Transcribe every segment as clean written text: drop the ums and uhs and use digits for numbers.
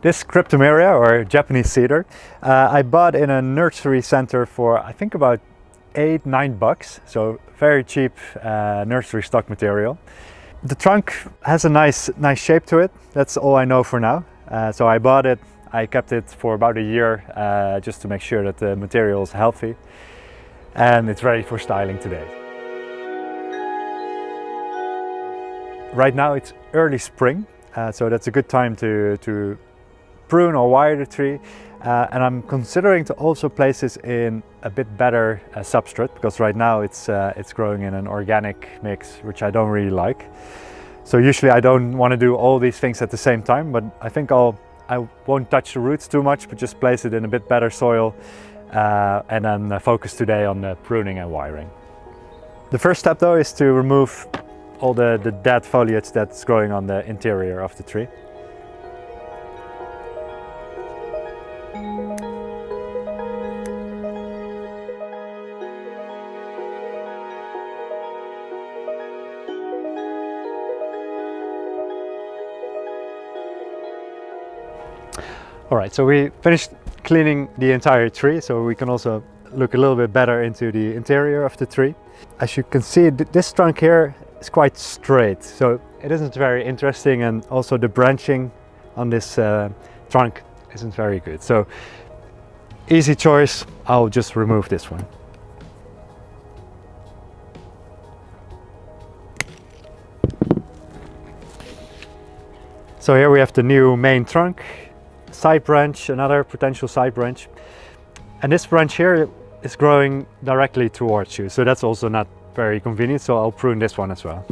This cryptomeria, or Japanese cedar, I bought in a nursery center for I think about $8-9, so very cheap nursery stock material. The trunk has a nice shape to it. That's all I know for now. So I bought it, I kept it for about a year just to make sure that the material is healthy, and it's ready for styling today. Right now it's early spring, so that's a good time to prune or wire the tree, and I'm considering to also place this in a bit better substrate, because right now it's growing in an organic mix, which I don't really like. So usually I don't want to do all these things at the same time, but I think I won't touch the roots too much, but just place it in a bit better soil, and then focus today on the pruning and wiring. The first step though is to remove all the dead foliage that's growing on the interior of the tree. Alright, so we finished cleaning the entire tree, so we can also look a little bit better into the interior of the tree. As you can see, this trunk here is quite straight, so it isn't very interesting, and also the branching on this trunk isn't very good. So easy choice, I'll just remove this one. So here we have the new main trunk, side branch, another potential side branch, and this branch here is growing directly towards you, so that's also not very convenient, so I'll prune this one as well.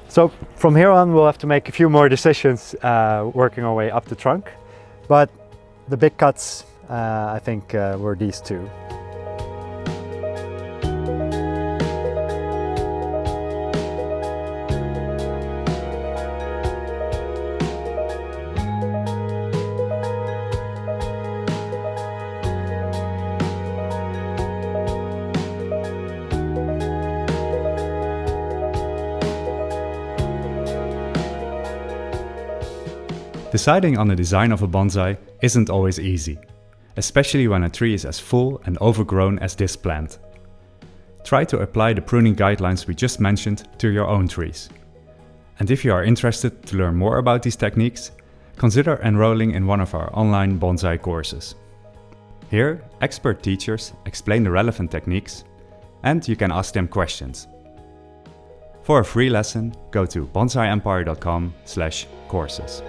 So from here on we'll have to make a few more decisions working our way up the trunk, but the big cuts I think were these two. Deciding on the design of a bonsai isn't always easy, especially when a tree is as full and overgrown as this plant. Try to apply the pruning guidelines we just mentioned to your own trees. And if you are interested to learn more about these techniques, consider enrolling in one of our online bonsai courses. Here, expert teachers explain the relevant techniques, and you can ask them questions. For a free lesson, go to bonsaiempire.com/courses.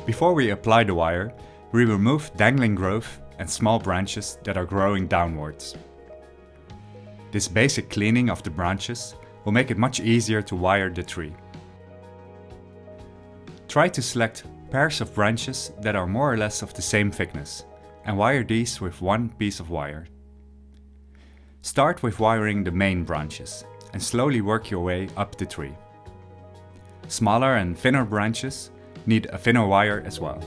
Before we apply the wire, we remove dangling growth and small branches that are growing downwards. This basic cleaning of the branches will make it much easier to wire the tree. Try to select pairs of branches that are more or less of the same thickness, and wire these with one piece of wire. Start with wiring the main branches and slowly work your way up the tree. Smaller and thinner branches need a thinner wire as well.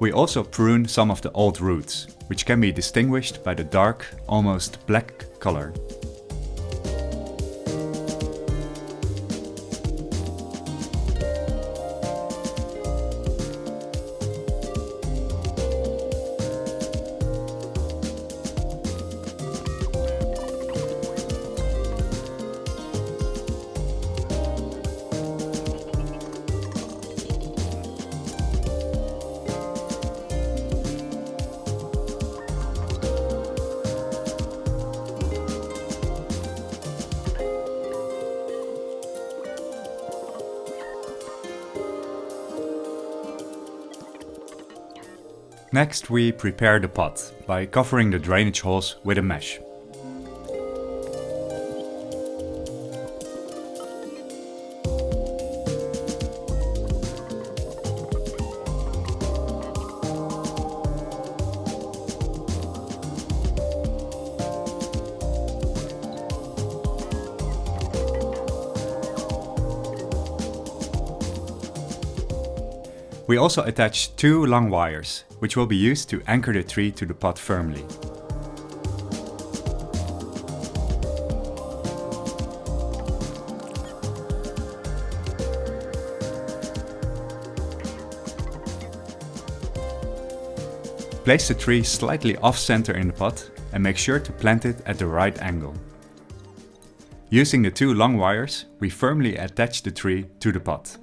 We also prune some of the old roots, which can be distinguished by the dark, almost black color. Next, we prepare the pot by covering the drainage holes with a mesh. We also attach 2 long wires, which will be used to anchor the tree to the pot firmly. Place the tree slightly off-center in the pot and make sure to plant it at the right angle. Using the 2 long wires, we firmly attach the tree to the pot.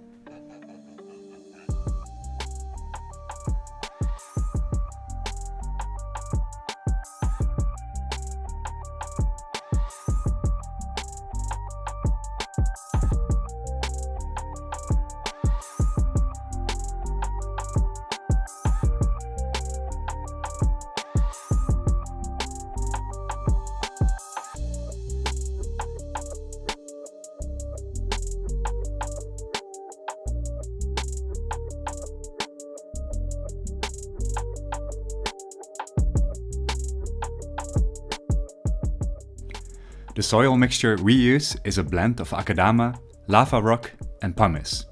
The soil mixture we use is a blend of akadama, lava rock and pumice.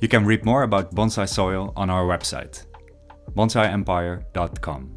You can read more about bonsai soil on our website, bonsaiempire.com.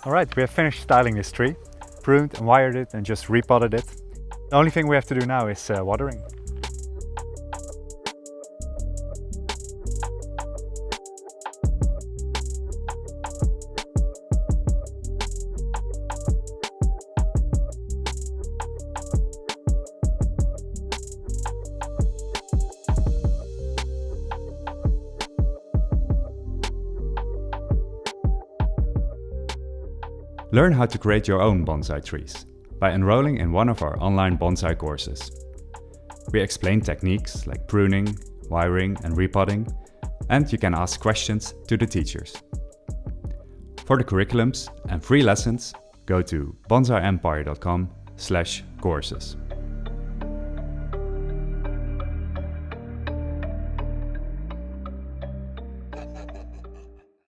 Alright, we have finished styling this tree, pruned and wired it and just repotted it. The only thing we have to do now is watering. Learn how to create your own bonsai trees by enrolling in one of our online bonsai courses. We explain techniques like pruning, wiring and repotting, and you can ask questions to the teachers. For the curriculums and free lessons, go to bonsaiempire.com/courses.